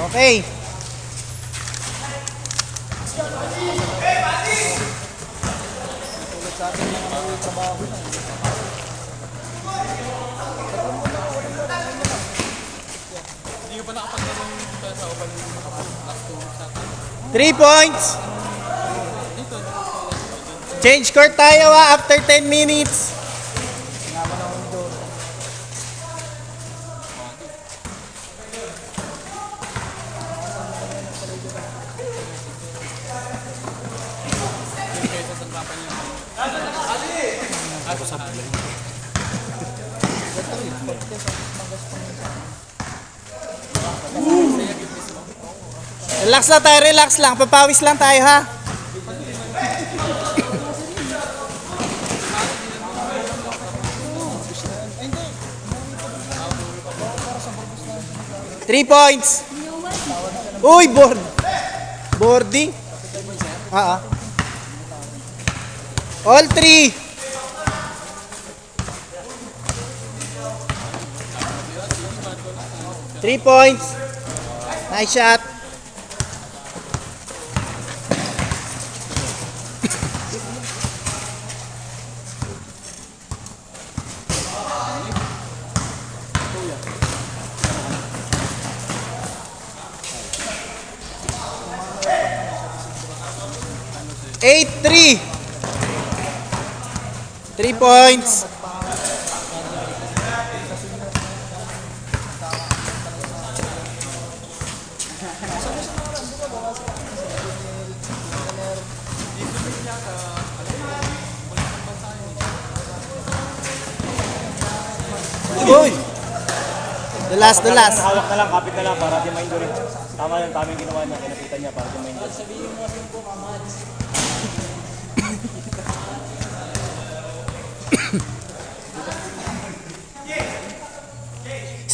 Okay. Hindi ka pa nakapagdating sa open last 2 weeks natin. 3 points. Change court tayo after 10 minutes. Relax lang tayo, relax lang. Papawis lang tayo ha. Three points. Uy, boarding. All three. Three points. Nice shot. Eight, 3. 3 points. Uy! The last. Hawak na lang, kapit na lang para di ma-injury. Tama yung tamang ginawa niya, kinapitan niya para di ma-injury.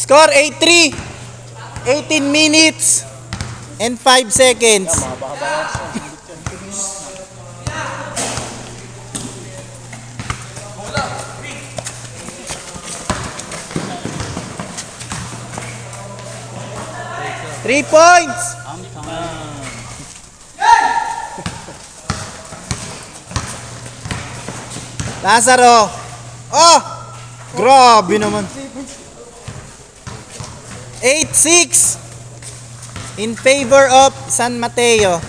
Score 8-3. 18 minutes and 5 seconds. Mahaba-haba. 3 points. Lazaro. Oh! Grabe naman. 8-6 in favor of San Mateo.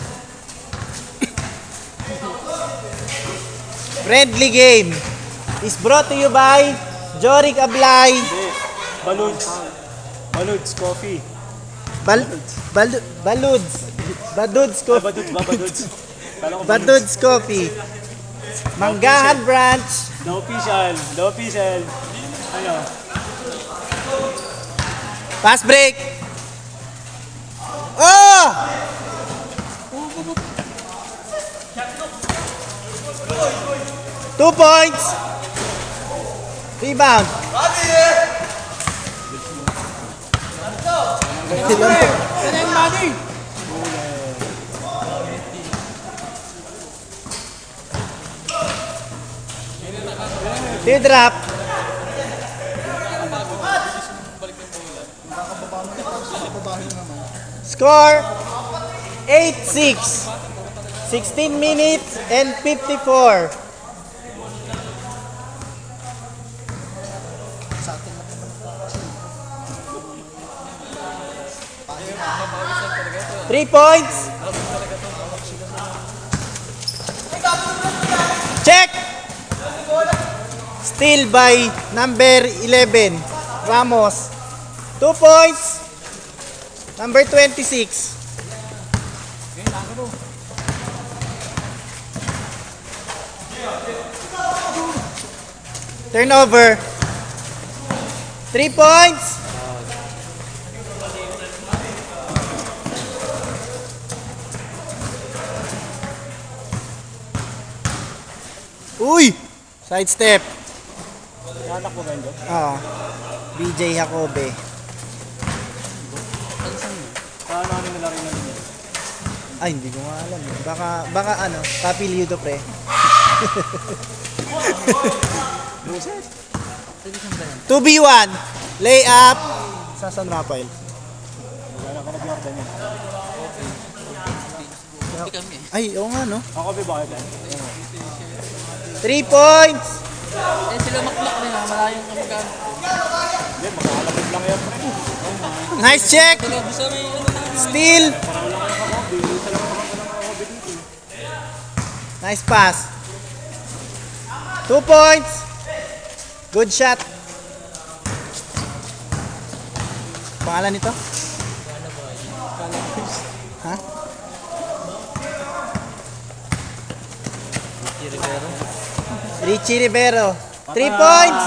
Friendly game is brought to you by Jorik Ablay. Baluds Coffee. Baduds Coffee. Baduds. Baduds Coffee. Manggahan branch. The official. Ano? Pass break. Oh! Two points. Rebound. Teardrop. Score 8-6. 16 minutes and 54. Three points. Check. Steal by number 11, Ramos. 2 points. Number 26. Turnover. 3 points. Uy! Side step. Anak mo ganito? BJ Jacobe. Paano kami nalari na niya? Ay, hindi ko nga alam. Baka ano, Kapiliudo pre. Buset. 2v1. Layup. Sa San Rafael. Magana ka na Jordan yan. Hindi kami. Ay, oo nga no. Ako ba bakit yan? 3 points! Eh, sila makmak nila. Malayong kamagano. Hindi, magkakalapit lang yan. Nice check! Sila gusto may ano na. Steal! Parang lang kayo ako. Bisa lang naman ka ng ako dito. Nice pass. 2 points! Good shot. Pangalan nito? Ha? Richie Rivero. 3 points!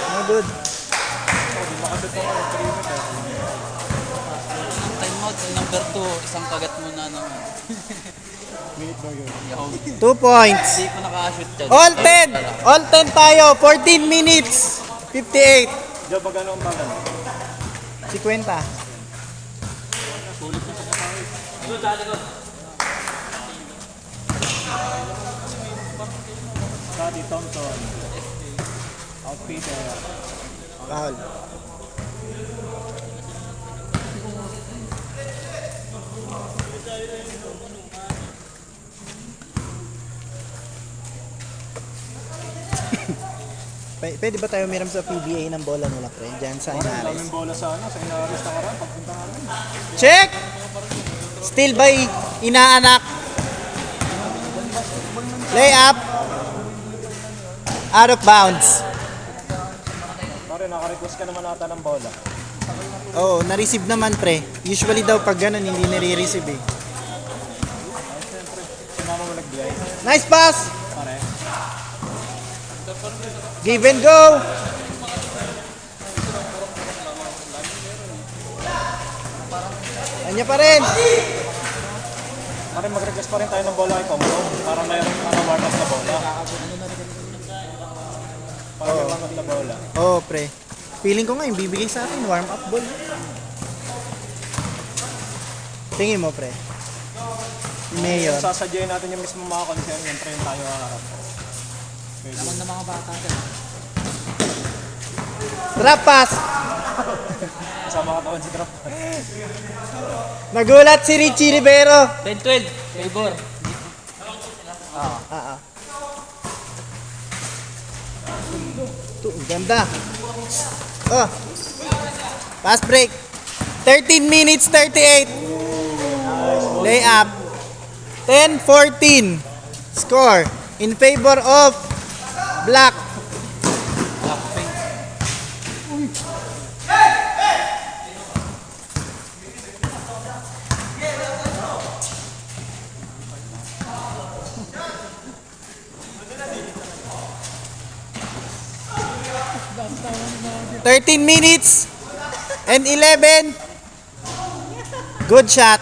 No good. Time out. Number 2. Isang kagat muna ng Minute ba yun? yaw. 2 points. Hindi ko nakashoot dyan. All 10! All 10 tayo. 14 minutes. 58. Diyan, magkano ang bagal? 50. Scotty Thompson. Outfitter. Foul. Pwede ba tayo umiram sa PBA ng bola nila, pre? Diyan sa Parang Inares. daming bola sa ano, sa Inares na karaan. Pagpunta namin. Check! Still by inaanak. Lay up. Out of bounds. Pare, naka-request ka naman ata ng bola. Oo, na-receive naman, pre. Usually daw pag ganun, hindi nare-receive eh. Ay, siyempre. Si mama mo nagbigay. Nice pass! Pare. Give and go! Kanya pa rin! Pare, mag-request pa rin tayo ng bola kay Combo. Para mayroon ka na warm-up na bola. Para may warm-up na bola. Oo, pre. Feeling ko nga yung bibigay sa akin, warm-up ball. Tingin mo, pre. Mayor. Sasadyain natin yung mismo mga concern. Yung train tayo haharap. Pwede. Naman ng mga bata dyan. Drop pass! Kasama ka taon si Drop. Nagulat si Richie Rivero. 10-12. Favor. Ah. Ito, ang ganda. Oh. Pass break. 13 minutes 38. Lay up. 10-14. Score in favor of Black. Blackpink. 13 minutes and 11. Good shot.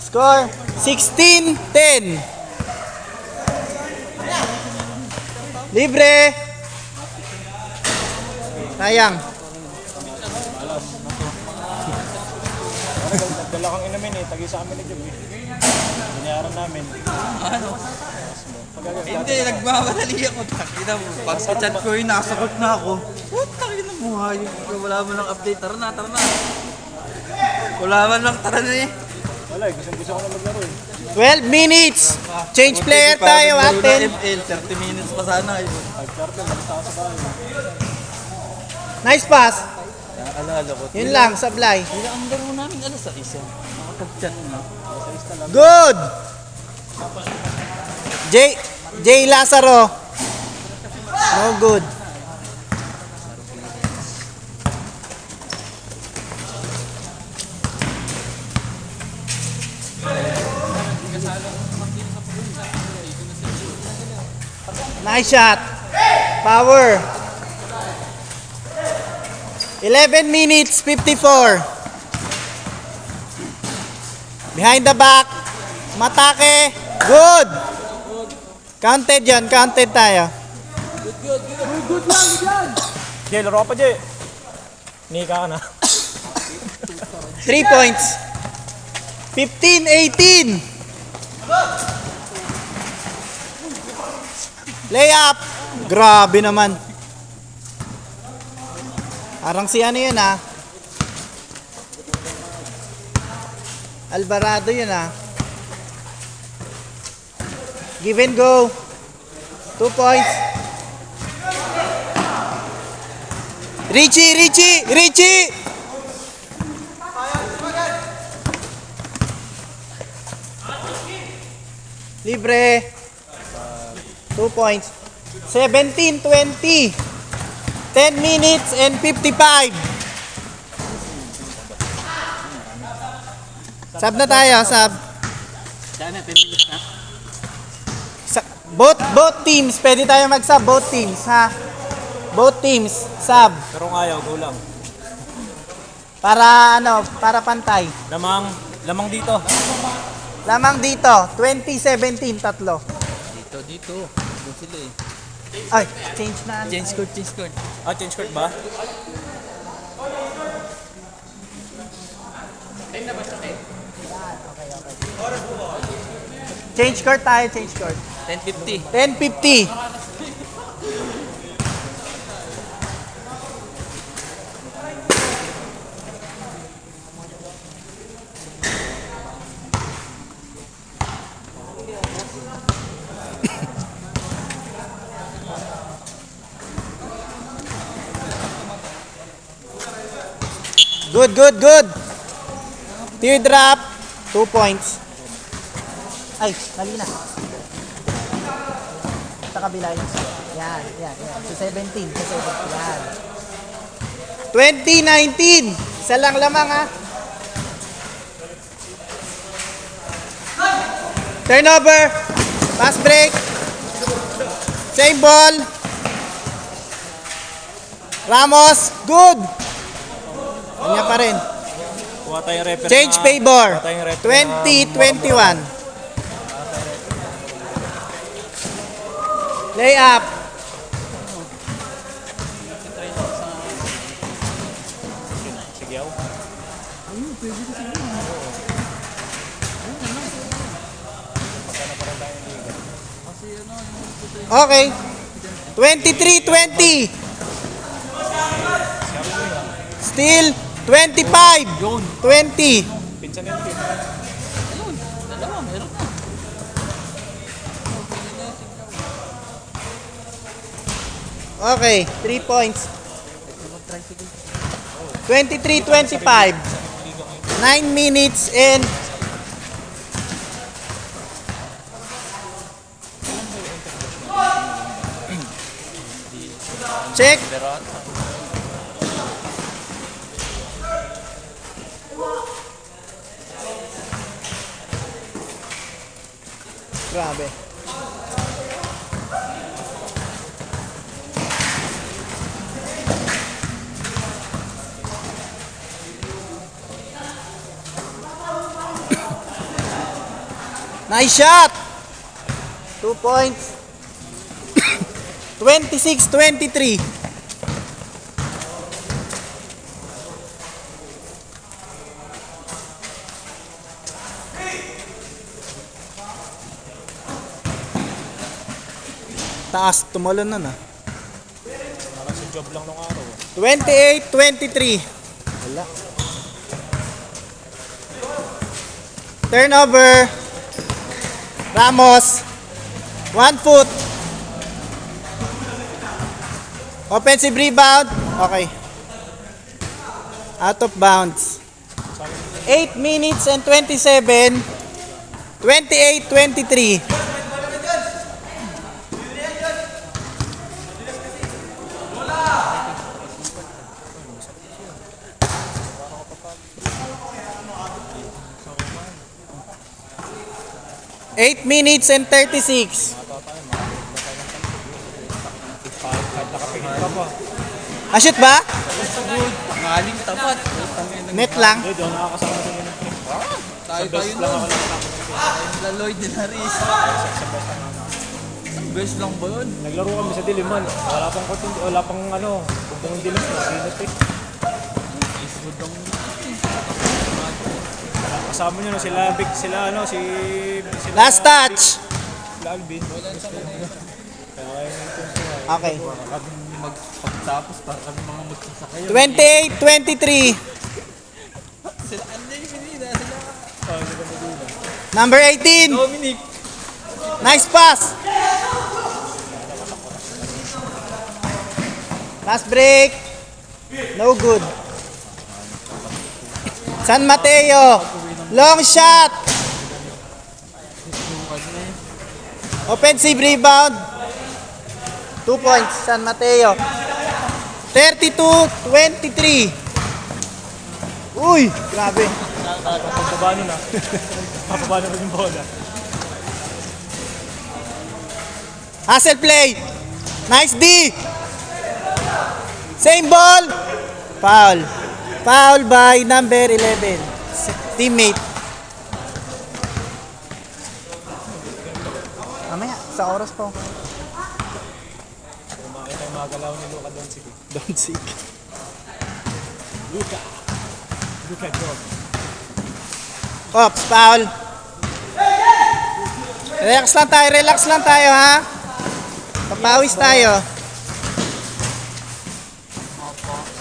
Score 16-10. Libre. Sayang. Pare, nagdala kang inumin eh. Tagi sa amin ni Jub eh. Binayaran namin. Ano? Pagkagas Hindi, nagmamadali ako. Takina mo. Pag sa chat ko yun, nakasagot na ako. Takina mo ha. Wala mo lang update. Tara na. Wala man lang. Tara na eh. Wala eh. Gusto ko na maglaro eh. 12 minutes. Change player tayo, atin. ML, 30 minutes pa sana eh. Pag-charte, malita ako sa bahay. Nice pass. Alala ko. Yun lang, sablay. Hindi ang laro namin alas sa isa. Nakapag-chat na. Good. Jay Lazaro. No good. Nice shot. Power. 11 minutes 54. Behind the back. Matake. Good. Counted yan. Counted tayo. Jay, laro pa Jay. Nika ka na. 3 points. 15-18. Layup. Grabe naman. Parang si ano yun ah. Alvarado yun ah. Give and go. 2 points. Richie, Richie, Richie! Libre. 2 points. 17-20. 10 minutes and 55. Sub na tayo, sub. Sana, 10 minutes na. Both teams, pwede tayo mag-sub, both teams, ha? Both teams, sub. Pero kung ayaw, go lang. Para ano, para pantay. Lamang dito. Lamang dito, 20-17, tatlo. Dito. Doon sila eh. Ay, change na. Change court. Ah, change court ba? Change court tayo, change court. 10:50. 10:50. Good. Teardrop, 2 points. Ay, mali na. Sa kabila yun. Yan. Sa 17. Yan. 2019. Isa lang lamang ha. Turnover. Pass break. Same ball. Ramos. Good. Kanya pa rin. Kuha tayong referee Change na- favor. kuha tayong referee na- 20-21. Lay up. Sige, yaw. Okay. 23-20. Still 25. 20. Pinsan yan, Pin. Dalawa, meron na. Okay, 3 points. 23-25. 9 minutes and check. Grabe. Nice shot. 2 points. 26-23. Taas, tumalon na na. Parang sa job lang nung araw. 28-23. Wala. Turnover. Ramos. 1 foot. Offensive rebound. Okay. Out of bounds. 8 minutes and 27. 28-23. Eight minutes and 36. Shoot ba? Ngaling tapat. Net lang. Hindi, doon nakakasama sa inyo. Tayo nun. La Lloyd de la Riz. Ang best lang ba yun? Naglaro kami sa Diliman. Wala pang court, wala pang bubong dilim. Sinot eh. Iswood ang Kasama nyo sila Vic, sila sila Last touch. Sila Alvin. Okay. magpagtapos para kami mga magsasakay. 28-23. Sila Anday Medina, sila. Number 18. Dominic. Nice pass. Last break. No good. San Mateo. Long shot. Offensive rebound. 2 points. San Mateo. 32-23. Uy, grabe. Pagpaba nun ah. Papaba naman yung bola. Hustle play. Nice D. Same ball. Foul. Foul by number 11. Teammate. Mamaya, sa oras po. Kung makita yung mga galaw ni Luka Doncic. Don't seek. Luka Doncic. Ops, foul. Relax lang tayo ha. Papawis tayo.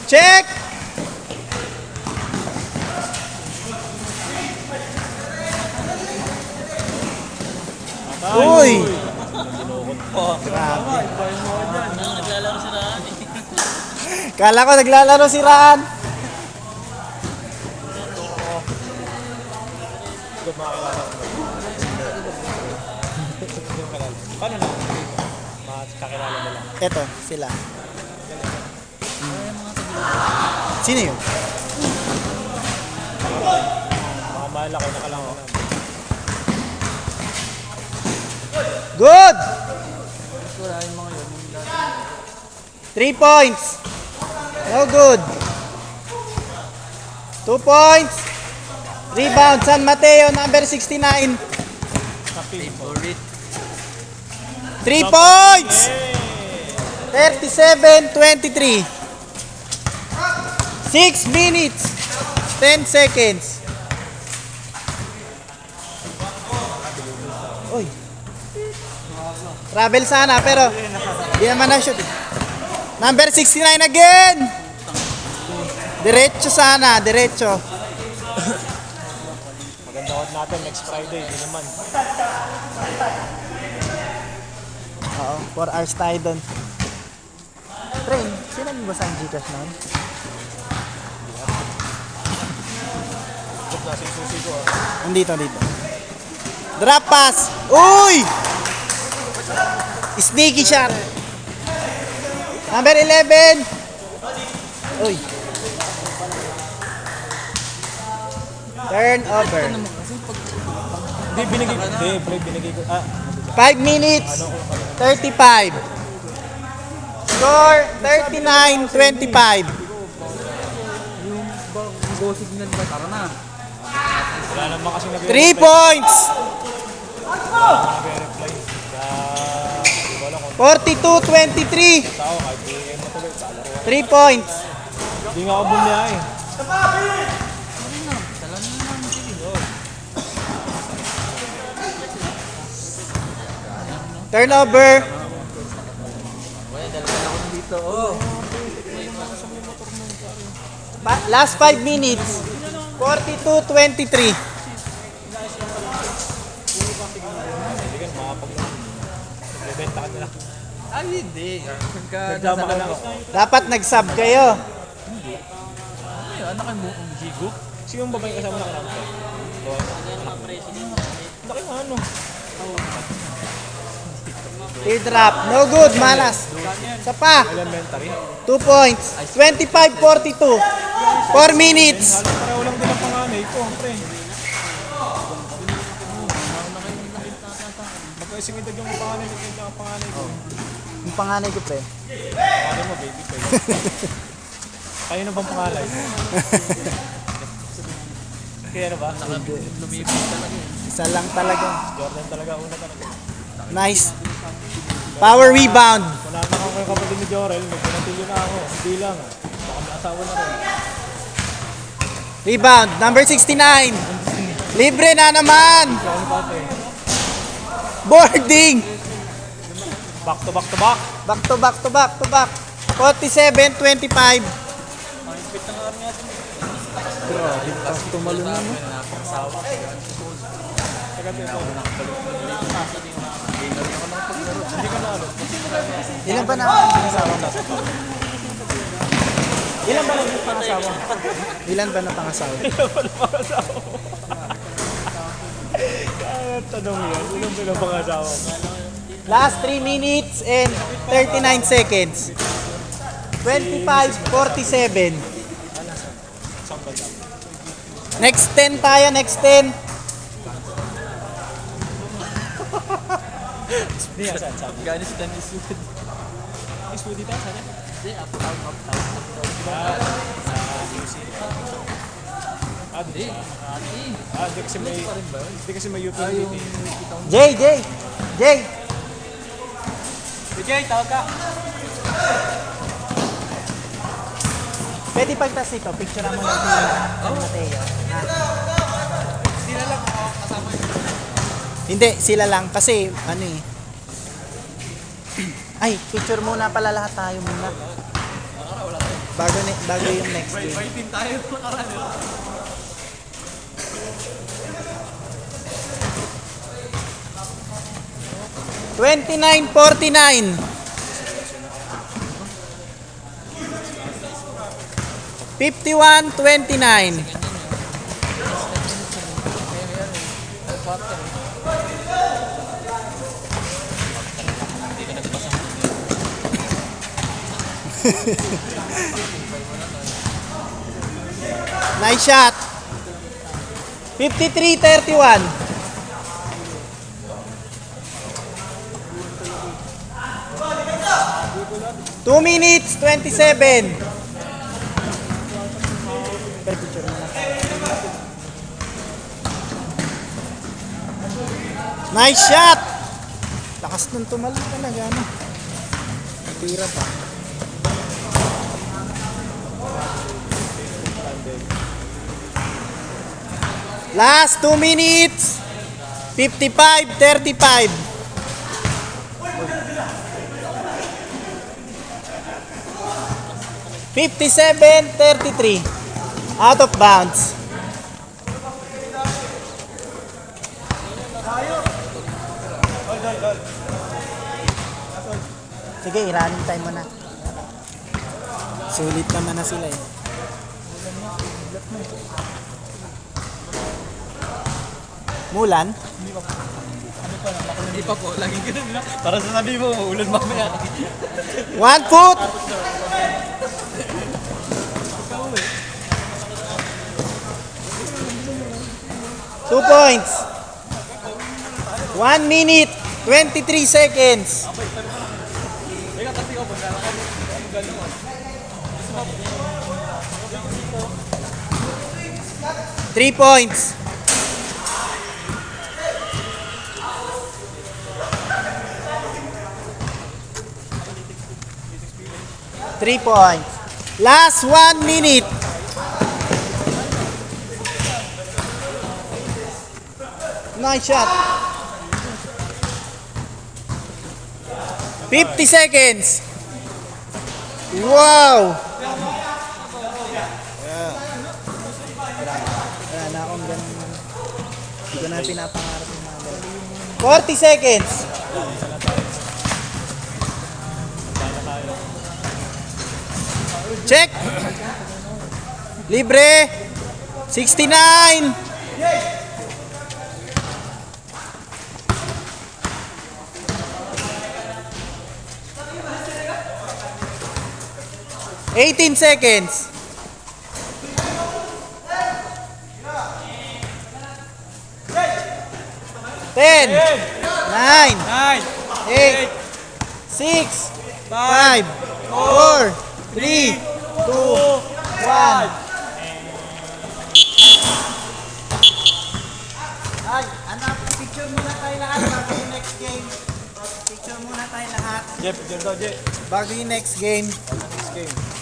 Check! Uy! Grabe. Kala ko naglalaro si Raan. Good makakilala ko. Paano na? Makakilala nila. Eto, sila. Sino yun? Mga malaki na lang ako. Good! 3 points. No good. 2 points. Rebound, San Mateo, number 69. 3 points! 37-23. 6 minutes. 10 seconds. Uy. Travel sana pero di naman na-shoot. Number 69 again. Diretso sana, diretso. Maganda out natin next Friday. Di naman. Oo, 4 hours tayo doon. Train, sino yung basa ang Gcash noon? Good na, sinususi ko ah. Nandito. Drop pass. Uy! Sneaky shot. Number 11. Uy. Turnover. Hindi, binigay ko. Hindi, binigay ko. 5 minutes. 35. Score 39-25. Yung go signal ba? Tara na. Wala naman kasi 3 points. nag-reply. Wala kung 42-23. tao, kahit di kayo matuloy. 3 points. Hindi nga ako bumiyahe. Turnover. Dito, oh. Last 5 minutes. 42-23. Hindi ka makapag-benta ka nila. Ay, hindi. Pagka Nagdama ka lang ako. Dapat nag-sub kayo. Anak mo, ang higo. Sino yung babae kasama na kanang ko? Laki na ano. Teardrop. No good. Malas. Isa pa. Elementary. 2 points. 25-42. 4 minutes. Halos pareho lang din ang panganay ko, pre. Magkaising edad yung panganay ko, yung panganay ko. Yung panganay ko, pre. Panganay mo, baby ko. Kayo na bang pangalay? Kaya na ba? Lumipit talaga. Isa lang talaga. Jordan talaga una talaga. Nice. Power rebound. Kung naman ako yung kapatid ni Jorel, nagpinatilyo na ako. Hindi lang. Baka may asawa na rin. Rebound. Number 69. Libre na naman. Ikaw ano pa ito eh. Boarding. Back to back to back. Back to back to back to back. 47-25. Pangipit na nga rin natin. Grabe, tapos tumalon na, no? Ilan ba na ang pangasawa mo? Ilan ba na ang pangasawa mo? Ilan ba na pangasawa? Tanong yan, ilang pinapangasawa mo? Last 3 minutes and 39 seconds. 25-47. Next 10 tayo, next 10. Hindi nga, saan? Gano'n si Tanis Wood. Is mo dito, saan? Hindi, up, up. Hindi. Hindi kasi may YouTube dito. Jay! Bigay, tawag ka. Pwede pagtas dito, picture mo lang si Mateo. Ha? Sila lang ako kasama yun. Hindi, sila lang kasi ano eh. Ay, picture muna pala lahat tayo muna. Bago yung next game. Fighting tayo nakaraan. 29-49. 51-29. Nice shot. 53-31. Two minutes, 27. Nice shot. Lakas nung tumalon talaga, ano. Tira pa. Last 2 minutes. 55-35. 57-33. Out of bounds. Sige, running time mo na. Sulit naman na sila eh. Mulan? Hindi pa po, laging ganun lang. Para sasabihin mo, maulan mamaya. 1 foot! Two points. 1 minute, 23 seconds. 3 points. Three points. Last 1 minute. Nice shot. 50 seconds. Wow. Wala na akong ganun. Hindi ko na pinapangarap yung mga ganun. 40 seconds. Check. Libre. 69. Eighteen seconds. 10, 9, 8, 6, 5, 4, 3, 2, 1. Ay, anak, picture muna tayo lahat bago yung next game. Picture muna tayo lahat Jeff, picture daw, Jeff. bago yung next game. Next game.